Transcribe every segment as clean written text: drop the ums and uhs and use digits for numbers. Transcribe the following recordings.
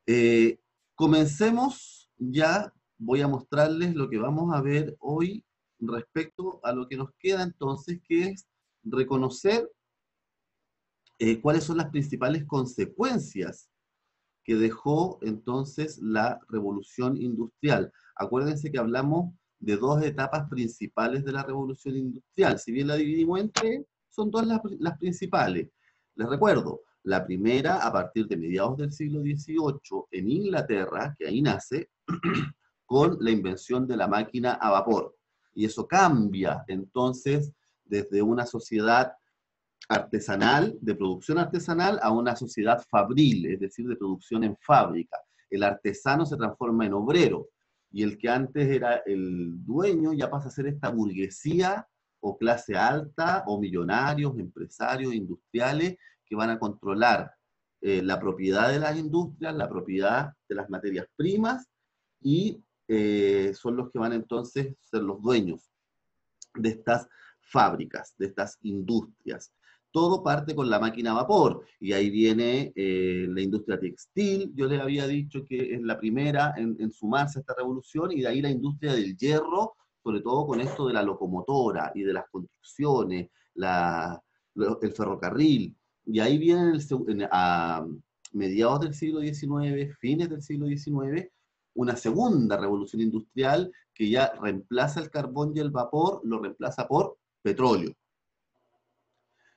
Eh, Comencemos ya, voy a mostrarles lo que vamos a ver hoy respecto a lo que nos queda entonces, que es reconocer cuáles son las principales consecuencias que dejó entonces la revolución industrial. Acuérdense que hablamos de dos etapas principales de la revolución industrial. Si bien la dividimos en tres, son dos las principales. Les recuerdo, la primera a partir de mediados del siglo XVIII en Inglaterra, que ahí nace, con la invención de la máquina a vapor. Y eso cambia entonces desde una sociedad artesanal, de producción artesanal, a una sociedad fabril, es decir, de producción en fábrica. El artesano se transforma en obrero y el que antes era el dueño ya pasa a ser esta burguesía o clase alta o millonarios, empresarios, industriales que van a controlar la propiedad de las industrias, la propiedad de las materias primas y son los que van entonces a ser los dueños de estas fábricas, de estas industrias. Todo parte con la máquina a vapor, y ahí viene la industria textil, yo les había dicho que es la primera en sumarse a esta revolución, y de ahí la industria del hierro, sobre todo con esto de la locomotora y de las construcciones, el ferrocarril, y ahí viene a mediados del siglo XIX, fines del siglo XIX, una segunda revolución industrial que ya reemplaza el carbón y el vapor, lo reemplaza por petróleo.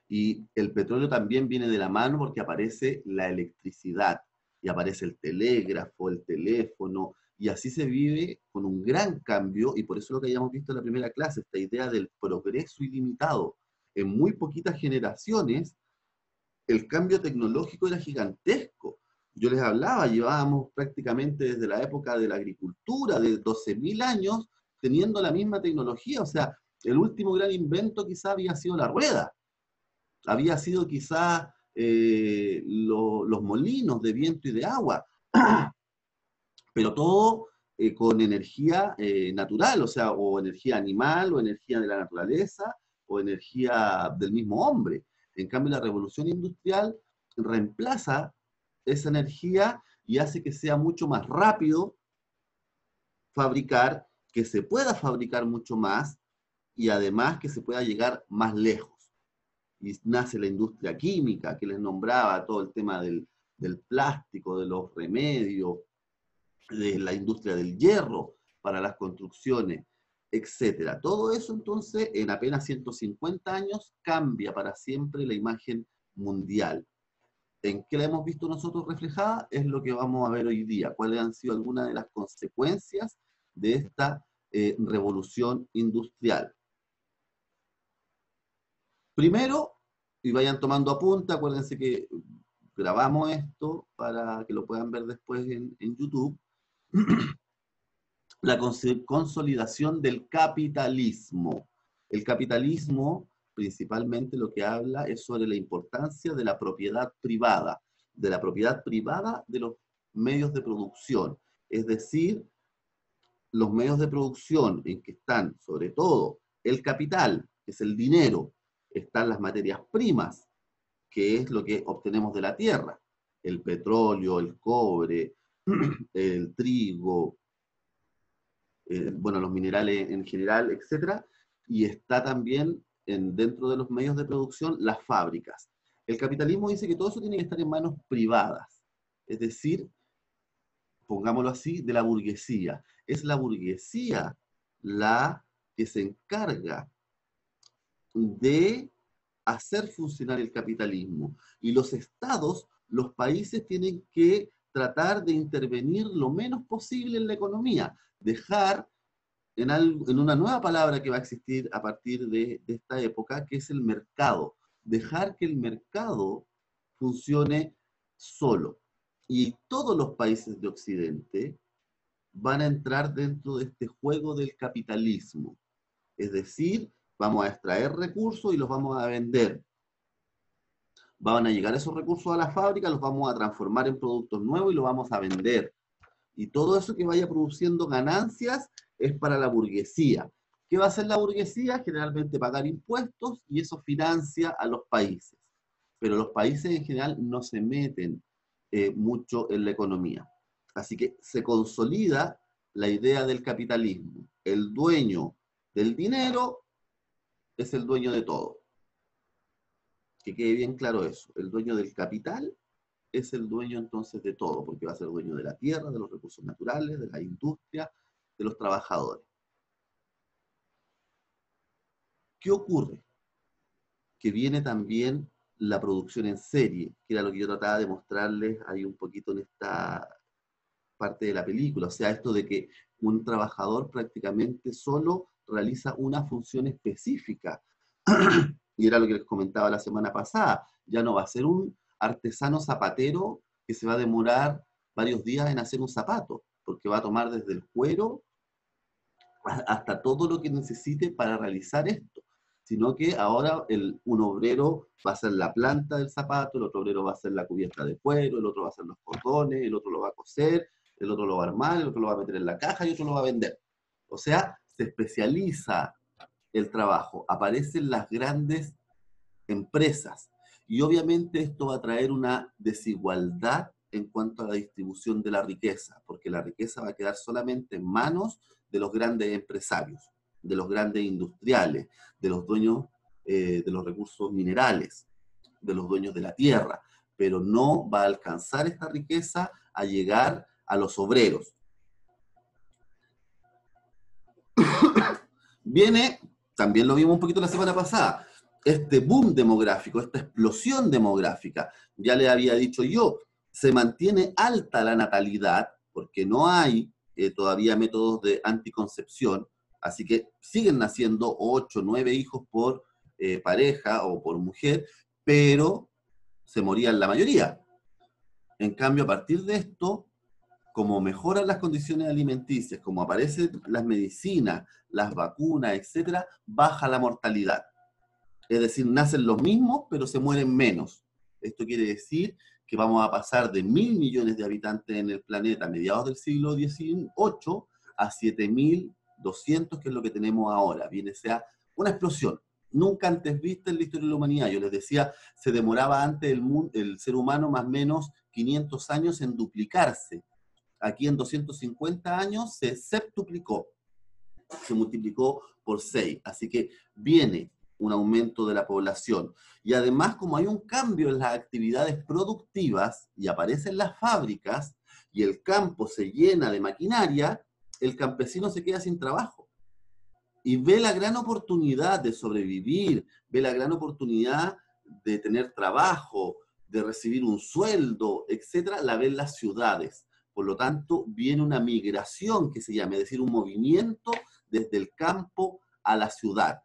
Y el petróleo también viene de la mano porque aparece la electricidad, y aparece el telégrafo, el teléfono, y así se vive con un gran cambio, y por eso lo que hayamos visto en la primera clase, esta idea del progreso ilimitado. En muy poquitas generaciones, el cambio tecnológico era gigantesco. Yo les hablaba, llevábamos prácticamente desde la época de la agricultura, de 12.000 años, teniendo la misma tecnología. O sea, el último gran invento quizá había sido la rueda, había sido quizá los molinos de viento y de agua, pero todo con energía natural, o sea, o energía animal, o energía de la naturaleza, o energía del mismo hombre. En cambio, la revolución industrial reemplaza esa energía y hace que sea mucho más rápido fabricar, que se pueda fabricar mucho más y además que se pueda llegar más lejos. Y nace la industria química, que les nombraba, todo el tema del plástico, de los remedios, de la industria del hierro para las construcciones, etcétera. Todo eso entonces en apenas 150 años cambia para siempre la imagen mundial. ¿En qué la hemos visto nosotros reflejada? Es lo que vamos a ver hoy día. ¿Cuáles han sido algunas de las consecuencias de esta revolución industrial? Primero, y vayan tomando apunte, acuérdense que grabamos esto para que lo puedan ver después en YouTube, la consolidación del capitalismo. El capitalismo principalmente lo que habla es sobre la importancia de la propiedad privada, de los medios de producción. Es decir, los medios de producción en que están sobre todo el capital, que es el dinero, están las materias primas, que es lo que obtenemos de la tierra, el petróleo, el cobre, el trigo, bueno, los minerales en general, etcétera, y está también dentro de los medios de producción las fábricas. El capitalismo dice que todo eso tiene que estar en manos privadas, es decir, pongámoslo así, de la burguesía. Es la burguesía la que se encarga de hacer funcionar el capitalismo. Y los estados, los países tienen que tratar de intervenir lo menos posible en la economía, dejar en una nueva palabra que va a existir a partir de esta época, que es el mercado. Dejar que el mercado funcione solo. Y todos los países de Occidente van a entrar dentro de este juego del capitalismo. Es decir, vamos a extraer recursos y los vamos a vender. Van a llegar esos recursos a la fábrica, los vamos a transformar en productos nuevos y los vamos a vender. Y todo eso que vaya produciendo ganancias es para la burguesía. ¿Qué va a hacer la burguesía? Generalmente pagar impuestos y eso financia a los países. Pero los países en general no se meten mucho en la economía. Así que se consolida la idea del capitalismo. El dueño del dinero es el dueño de todo. Que quede bien claro eso. El dueño del capital es el dueño entonces de todo, porque va a ser dueño de la tierra, de los recursos naturales, de la industria, de los trabajadores. ¿Qué ocurre? Que viene también la producción en serie, que era lo que yo trataba de mostrarles ahí un poquito en esta parte de la película. O sea, esto de que un trabajador prácticamente solo realiza una función específica. Y era lo que les comentaba la semana pasada. Ya no va a ser un artesano zapatero que se va a demorar varios días en hacer un zapato, porque va a tomar desde el cuero hasta todo lo que necesite para realizar esto, sino que ahora un obrero va a hacer la planta del zapato, el otro obrero va a hacer la cubierta de cuero, el otro va a hacer los cordones, el otro lo va a coser, el otro lo va a armar, el otro lo va a meter en la caja y otro lo va a vender. O sea, se especializa el trabajo, aparecen las grandes empresas. Y obviamente esto va a traer una desigualdad en cuanto a la distribución de la riqueza, porque la riqueza va a quedar solamente en manos de los grandes empresarios, de los grandes industriales, de los dueños de los recursos minerales, de los dueños de la tierra, pero no va a alcanzar esta riqueza a llegar a los obreros. Viene, también lo vimos un poquito la semana pasada, este boom demográfico, esta explosión demográfica. Ya le había dicho yo, se mantiene alta la natalidad porque no hay todavía métodos de anticoncepción, así que siguen naciendo 8, 9 hijos por pareja o por mujer, pero se morían la mayoría. En cambio, a partir de esto, como mejoran las condiciones alimenticias, como aparecen las medicinas, las vacunas, etcétera, baja la mortalidad. Es decir, nacen los mismos, pero se mueren menos. Esto quiere decir que vamos a pasar de 1.000 millones de habitantes en el planeta a mediados del siglo XVIII a 7.200, que es lo que tenemos ahora. Viene, sea, una explosión. Nunca antes vista en la historia de la humanidad. Yo les decía, se demoraba antes el ser humano más o menos 500 años en duplicarse. Aquí en 250 años se septuplicó, se multiplicó por 6. Así que viene un aumento de la población. Y además, como hay un cambio en las actividades productivas y aparecen las fábricas y el campo se llena de maquinaria, el campesino se queda sin trabajo. Y ve la gran oportunidad de sobrevivir, ve la gran oportunidad de tener trabajo, de recibir un sueldo, etcétera, la ve en las ciudades. Por lo tanto, viene una migración que se llama, es decir, un movimiento desde el campo a la ciudad.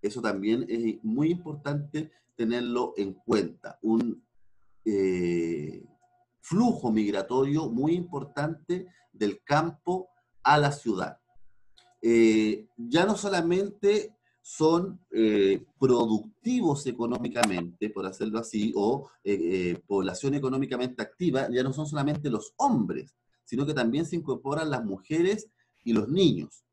Eso también es muy importante tenerlo en cuenta. Un flujo migratorio muy importante del campo a la ciudad. Ya no solamente son productivos económicamente, por hacerlo así, o población económicamente activa, ya no son solamente los hombres, sino que también se incorporan las mujeres y los niños.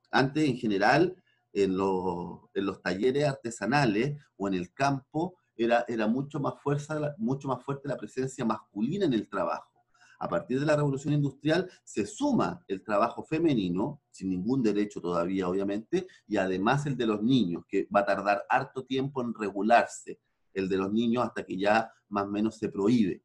Antes, en general, en los talleres artesanales o en el campo, era mucho más fuerte la presencia masculina en el trabajo. A partir de la revolución industrial se suma el trabajo femenino, sin ningún derecho todavía, obviamente, y además el de los niños, que va a tardar harto tiempo en regularse, el de los niños hasta que ya más o menos se prohíbe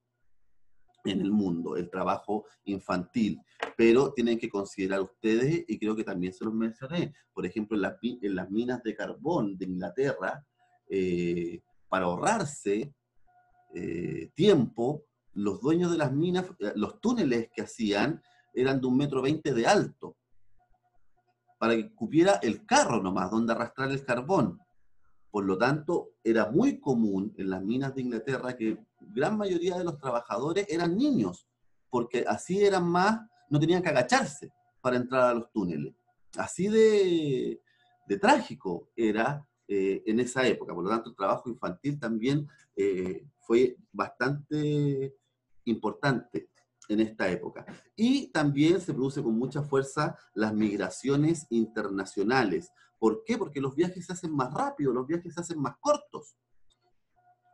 en el mundo, el trabajo infantil. Pero tienen que considerar ustedes, y creo que también se los mencioné, por ejemplo, en las minas de carbón de Inglaterra, para ahorrarse tiempo, los dueños de las minas, los túneles que hacían eran de 1,20 m de alto, para que cupiera el carro nomás, donde arrastrar el carbón. Por lo tanto, era muy común en las minas de Inglaterra que gran mayoría de los trabajadores eran niños, porque así eran más, no tenían que agacharse para entrar a los túneles. Así de trágico era en esa época. Por lo tanto, el trabajo infantil también fue bastante importante en esta época. Y también se produce con mucha fuerza las migraciones internacionales. ¿Por qué? Porque los viajes se hacen más rápido, los viajes se hacen más cortos.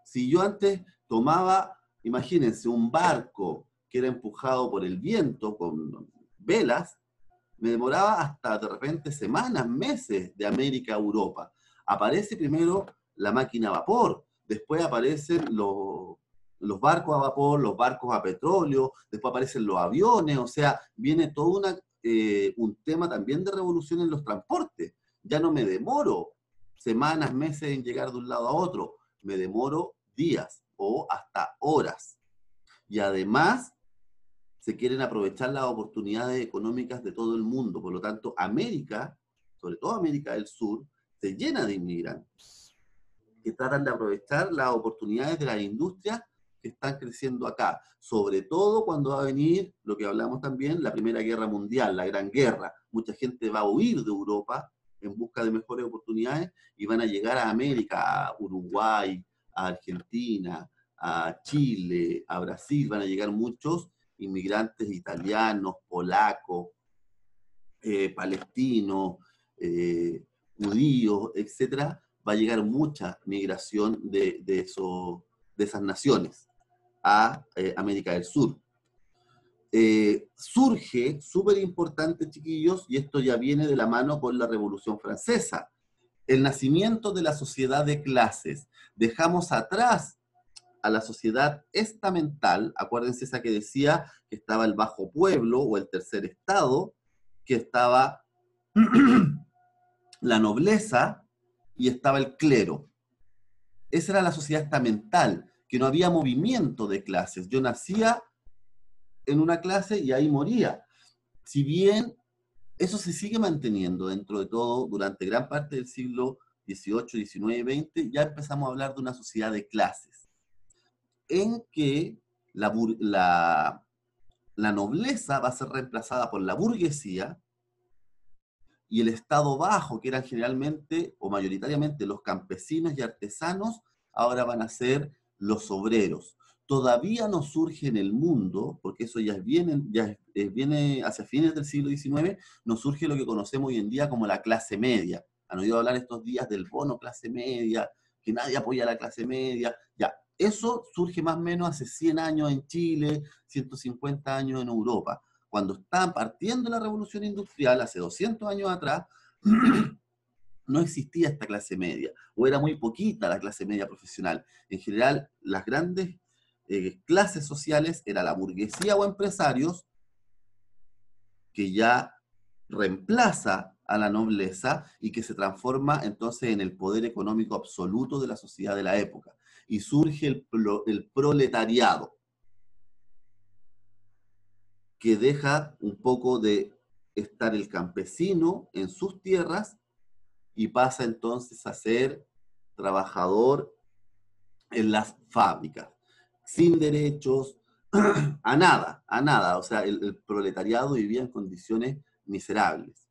Si yo antes tomaba, imagínense, un barco que era empujado por el viento con velas, me demoraba hasta de repente semanas, meses de América a Europa. Aparece primero la máquina a vapor, después aparecen los barcos a vapor, los barcos a petróleo, después aparecen los aviones, o sea, viene todo un tema también de revolución en los transportes. Ya no me demoro semanas, meses en llegar de un lado a otro, me demoro días o hasta horas. Y además se quieren aprovechar las oportunidades económicas de todo el mundo. Por lo tanto, América, sobre todo América del Sur, se llena de inmigrantes que tratan de aprovechar las oportunidades de las industrias que están creciendo acá. Sobre todo cuando va a venir, lo que hablamos también, la Primera Guerra Mundial, la Gran Guerra. Mucha gente va a huir de Europa en busca de mejores oportunidades y van a llegar a América, a Uruguay, a Argentina, a Chile, a Brasil, van a llegar muchos inmigrantes italianos, polacos, palestinos, judíos, etcétera. Va a llegar mucha migración de esas naciones a América del Sur. Surge, súper importante, chiquillos, y esto ya viene de la mano con la Revolución Francesa, el nacimiento de la sociedad de clases. Dejamos atrás a la sociedad estamental, acuérdense esa que decía que estaba el bajo pueblo o el tercer estado, que estaba la nobleza y estaba el clero. Esa era la sociedad estamental, que no había movimiento de clases. Yo nacía en una clase y ahí moría. Si bien eso se sigue manteniendo dentro de todo durante gran parte del siglo XVIII, XIX, XX, ya empezamos a hablar de una sociedad de clases, en que la nobleza va a ser reemplazada por la burguesía y el estado bajo, que eran generalmente o mayoritariamente los campesinos y artesanos, ahora van a ser los obreros. Todavía no surge en el mundo, porque eso ya viene hacia fines del siglo XIX, no surge lo que conocemos hoy en día como la clase media. Han oído hablar estos días del bono clase media, que nadie apoya a la clase media. Ya, eso surge más o menos hace 100 años en Chile, 150 años en Europa. Cuando estaban partiendo la revolución industrial, hace 200 años atrás, no existía esta clase media, o era muy poquita la clase media profesional. En general, las grandes clases sociales era la burguesía o empresarios, que ya reemplaza a la nobleza y que se transforma entonces en el poder económico absoluto de la sociedad de la época. Y surge el proletariado, que deja un poco de estar el campesino en sus tierras y pasa entonces a ser trabajador en las fábricas, sin derechos, a nada. O sea, el proletariado vivía en condiciones miserables.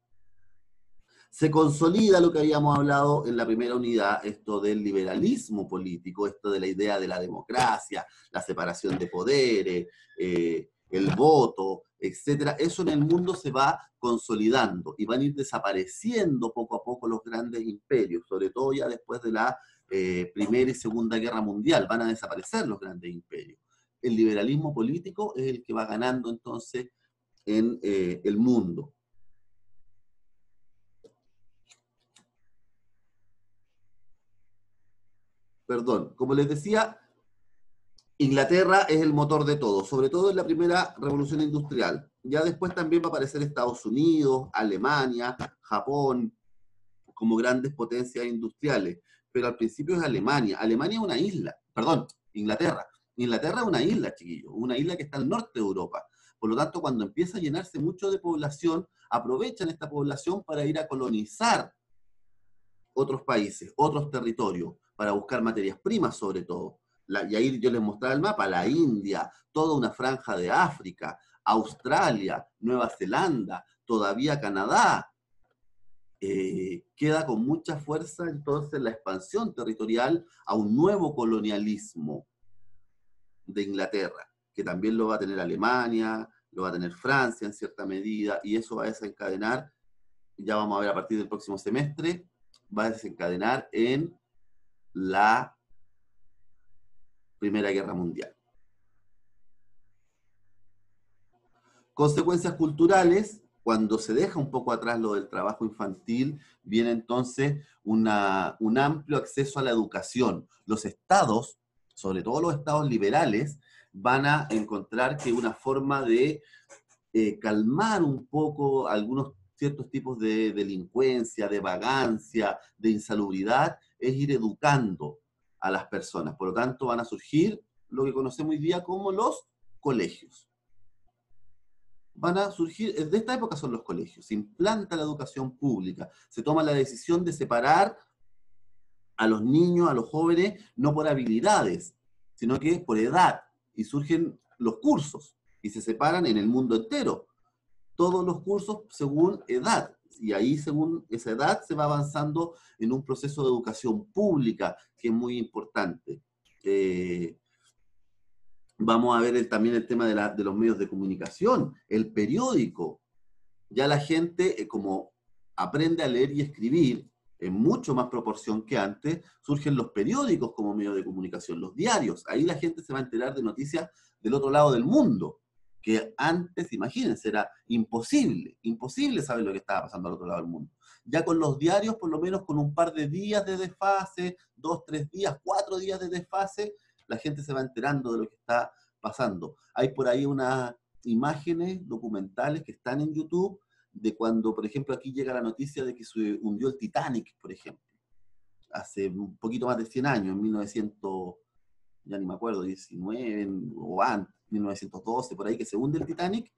Se consolida lo que habíamos hablado en la primera unidad, esto del liberalismo político, esto de la idea de la democracia, la separación de poderes, el voto, etcétera. Eso en el mundo se va consolidando y van a ir desapareciendo poco a poco los grandes imperios, sobre todo ya después de la Primera y Segunda Guerra Mundial, van a desaparecer los grandes imperios. El liberalismo político es el que va ganando entonces en el mundo. Perdón, como les decía, Inglaterra es el motor de todo, sobre todo en la primera revolución industrial. Ya después también va a aparecer Estados Unidos, Alemania, Japón, como grandes potencias industriales. Pero al principio es Alemania. Alemania es una isla, perdón, Inglaterra. Inglaterra es una isla, chiquillos, una isla que está al norte de Europa. Por lo tanto, cuando empieza a llenarse mucho de población, aprovechan esta población para ir a colonizar otros países, otros territorios, para buscar materias primas sobre todo. Y ahí yo les mostraba el mapa, la India, toda una franja de África, Australia, Nueva Zelanda, todavía Canadá. Queda con mucha fuerza entonces la expansión territorial a un nuevo colonialismo de Inglaterra, que también lo va a tener Alemania, lo va a tener Francia en cierta medida, y eso va a desencadenar, ya vamos a ver a partir del próximo semestre, va a desencadenar en la Primera Guerra Mundial. Consecuencias culturales, cuando se deja un poco atrás lo del trabajo infantil, viene entonces un amplio acceso a la educación. Los estados, sobre todo los estados liberales, van a encontrar que una forma de calmar un poco algunos ciertos tipos de delincuencia, de vagancia, de insalubridad, es ir educando a las personas. Por lo tanto, van a surgir lo que conocemos hoy día como los colegios. Van a surgir, de esta época son los colegios, se implanta la educación pública, se toma la decisión de separar a los niños, a los jóvenes, no por habilidades, sino que por edad, y surgen los cursos, y se separan en el mundo entero, todos los cursos según edad, y ahí según esa edad se va avanzando en un proceso de educación pública, que es muy importante. Vamos a ver también el tema de los medios de comunicación, el periódico. Ya la gente, como aprende a leer y escribir en mucho más proporción que antes, surgen los periódicos como medio de comunicación, los diarios. Ahí la gente se va a enterar de noticias del otro lado del mundo, que antes, imagínense, era imposible saber lo que estaba pasando al otro lado del mundo. Ya con los diarios, por lo menos con un par de días de desfase, 2, 3 días, 4 días de desfase, la gente se va enterando de lo que está pasando. Hay por ahí unas imágenes documentales que están en YouTube de cuando, por ejemplo, aquí llega la noticia de que se hundió el Titanic, por ejemplo, hace un poquito más de 100 años, en 1900, ya ni me acuerdo, 19 o antes, 1912, por ahí que se hunde el Titanic,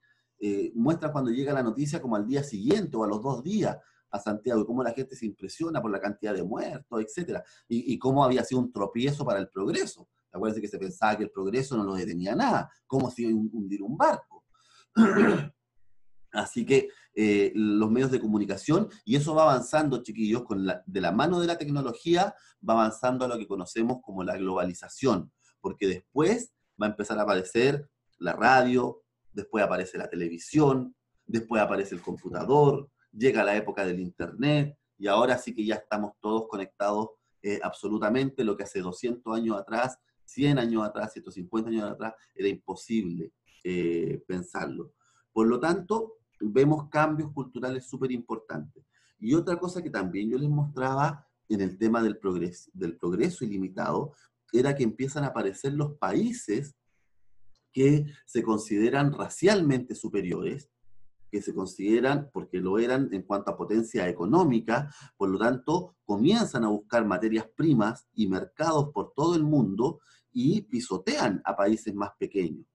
muestra cuando llega la noticia como al día siguiente o a los 2 días a Santiago, y cómo la gente se impresiona por la cantidad de muertos, etcétera, y cómo había sido un tropiezo para el progreso. Acuérdense que se pensaba que el progreso no lo detenía nada, cómo se iba a hundir un barco. Así que los medios de comunicación, y eso va avanzando, chiquillos, de la mano de la tecnología, va avanzando a lo que conocemos como la globalización, porque después va a empezar a aparecer la radio, después aparece la televisión, después aparece el computador, llega la época del internet, y ahora sí que ya estamos todos conectados absolutamente, lo que hace 200 años atrás, 100 años atrás, 150 años atrás, era imposible pensarlo. Por lo tanto, vemos cambios culturales súper importantes. Y otra cosa que también yo les mostraba en el tema del progreso ilimitado, era que empiezan a aparecer los países que se consideran racialmente superiores, que se consideran, porque lo eran en cuanto a potencia económica, por lo tanto, comienzan a buscar materias primas y mercados por todo el mundo y pisotean a países más pequeños.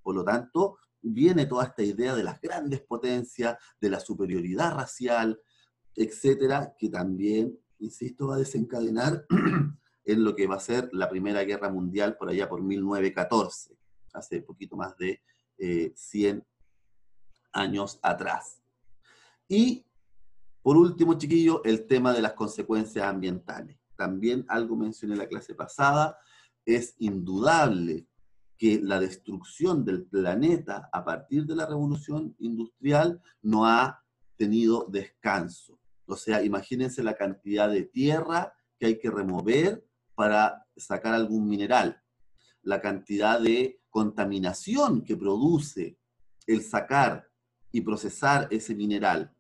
Por lo tanto, viene toda esta idea de las grandes potencias, de la superioridad racial, etcétera, que también, insisto, va a desencadenar en lo que va a ser la Primera Guerra Mundial por allá por 1914, hace poquito más de 100 años atrás. Y, por último, chiquillo, el tema de las consecuencias ambientales. También algo mencioné en la clase pasada, es indudable que la destrucción del planeta a partir de la revolución industrial no ha tenido descanso. O sea, imagínense la cantidad de tierra que hay que remover para sacar algún mineral, la cantidad de contaminación que produce el sacar y procesar ese mineral,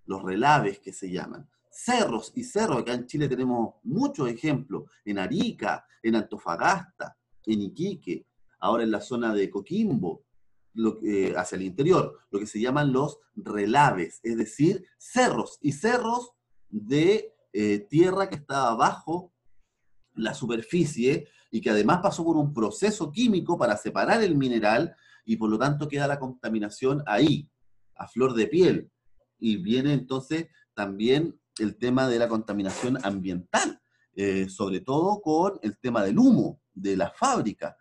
los relaves que se llaman. Cerros y cerros, acá en Chile tenemos muchos ejemplos, en Arica, en Antofagasta, en Iquique, ahora en la zona de Coquimbo, hacia el interior, lo que se llaman los relaves, es decir, cerros y cerros de tierra que estaba bajo la superficie y que además pasó por un proceso químico para separar el mineral y por lo tanto queda la contaminación ahí, a flor de piel. Y viene entonces también el tema de la contaminación ambiental, sobre todo con el tema del humo de la fábrica.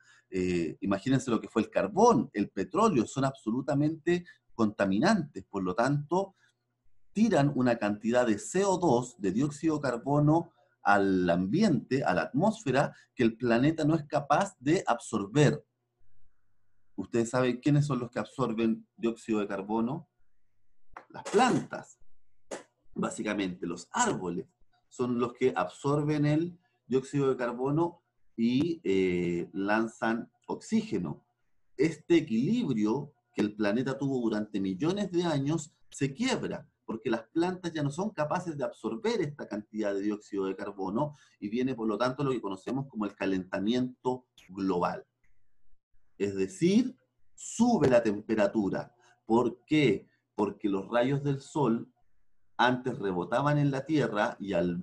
Imagínense lo que fue el carbón, el petróleo, son absolutamente contaminantes, por lo tanto, tiran una cantidad de CO2, de dióxido de carbono, al ambiente, a la atmósfera, que el planeta no es capaz de absorber. ¿Ustedes saben quiénes son los que absorben dióxido de carbono? Las plantas, básicamente, los árboles, son los que absorben el dióxido de carbono y lanzan oxígeno. Este equilibrio que el planeta tuvo durante millones de años se quiebra, porque las plantas ya no son capaces de absorber esta cantidad de dióxido de carbono y viene, por lo tanto, lo que conocemos como el calentamiento global. Es decir, sube la temperatura. ¿Por qué? Porque los rayos del sol antes rebotaban en la Tierra y al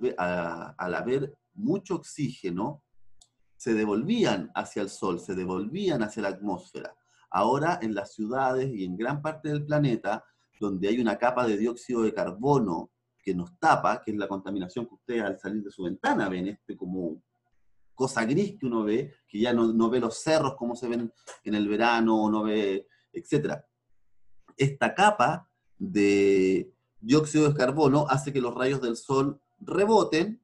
haber mucho oxígeno, se devolvían hacia el sol, se devolvían hacia la atmósfera. Ahora en las ciudades y en gran parte del planeta, donde hay una capa de dióxido de carbono que nos tapa, que es la contaminación que ustedes al salir de su ventana ven, como cosa gris que uno ve, que ya no ve los cerros como se ven en el verano, o no ve, etc. Esta capa de dióxido de carbono hace que los rayos del sol reboten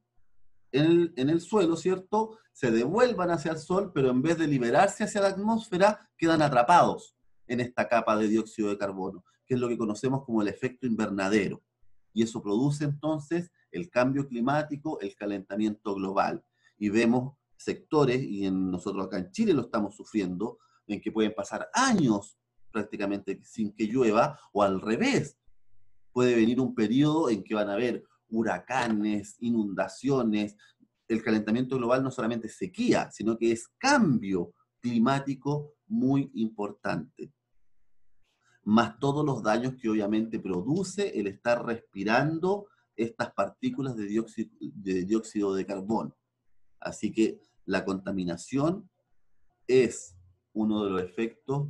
en el suelo, ¿cierto? Se devuelvan hacia el sol, pero en vez de liberarse hacia la atmósfera, quedan atrapados en esta capa de dióxido de carbono, que es lo que conocemos como el efecto invernadero. Y eso produce entonces el cambio climático, el calentamiento global. Y vemos sectores, y nosotros acá en Chile lo estamos sufriendo, en que pueden pasar años prácticamente sin que llueva, o al revés, puede venir un periodo en que van a haber huracanes, inundaciones. El calentamiento global no solamente es sequía, sino que es cambio climático muy importante. Más todos los daños que obviamente produce el estar respirando estas partículas de dióxido de carbono. Así que la contaminación es uno de los efectos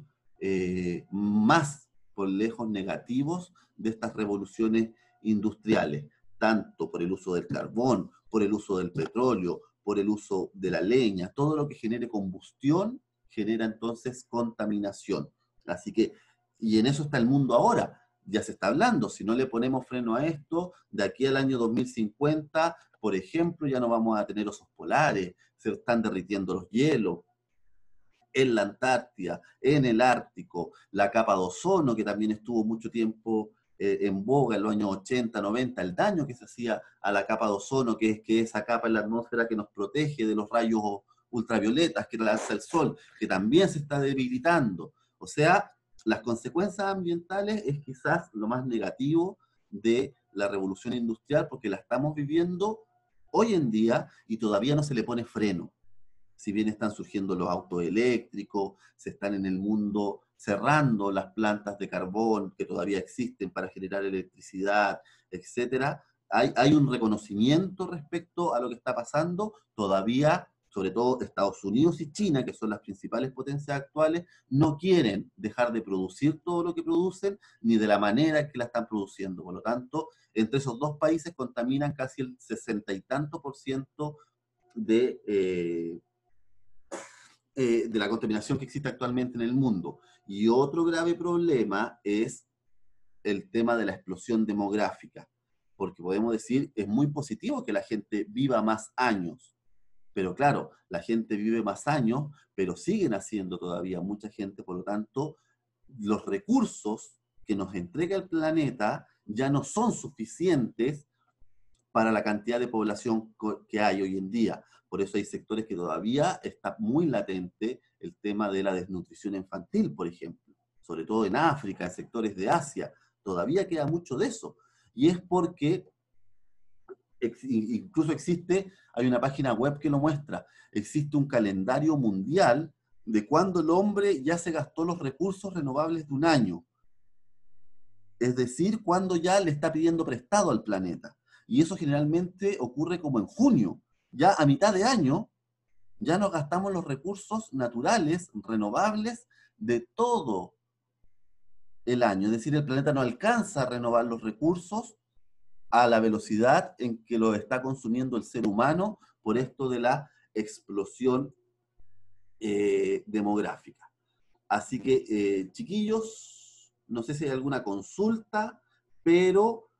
más por lejos negativos de estas revoluciones industriales, tanto por el uso del carbón, por el uso del petróleo, por el uso de la leña, todo lo que genere combustión genera entonces contaminación. Así que, y en eso está el mundo ahora, ya se está hablando, si no le ponemos freno a esto, de aquí al año 2050, por ejemplo, ya no vamos a tener osos polares, se están derritiendo los hielos, en la Antártida, en el Ártico, la capa de ozono, que también estuvo mucho tiempo en boga en los años 80, 90, el daño que se hacía a la capa de ozono, que es esa capa en la atmósfera que nos protege de los rayos ultravioletas que lanza el sol, que también se está debilitando. O sea, las consecuencias ambientales es quizás lo más negativo de la revolución industrial, porque la estamos viviendo hoy en día y todavía no se le pone freno. Si bien están surgiendo los autos eléctricos, se están en el mundo cerrando las plantas de carbón que todavía existen para generar electricidad, etcétera, hay un reconocimiento respecto a lo que está pasando. Todavía, sobre todo Estados Unidos y China, que son las principales potencias actuales, no quieren dejar de producir todo lo que producen, ni de la manera en que la están produciendo. Por lo tanto, entre esos dos países contaminan casi el 60 y tanto por ciento de la contaminación que existe actualmente en el mundo. Y otro grave problema es el tema de la explosión demográfica, porque podemos decir, es muy positivo que la gente viva más años, pero claro, la gente vive más años, pero siguen haciendo todavía mucha gente, por lo tanto, los recursos que nos entrega el planeta ya no son suficientes para la cantidad de población que hay hoy en día. Por eso hay sectores que todavía está muy latente el tema de la desnutrición infantil, por ejemplo, sobre todo en África, en sectores de Asia, todavía queda mucho de eso. Y es porque incluso hay una página web que lo muestra, existe un calendario mundial de cuando el hombre ya se gastó los recursos renovables de un año. Es decir, cuando ya le está pidiendo prestado al planeta. Y eso generalmente ocurre como en junio. Ya a mitad de año, ya nos gastamos los recursos naturales, renovables, de todo el año. Es decir, el planeta no alcanza a renovar los recursos a la velocidad en que lo está consumiendo el ser humano por esto de la explosión demográfica. Así que, chiquillos, no sé si hay alguna consulta, pero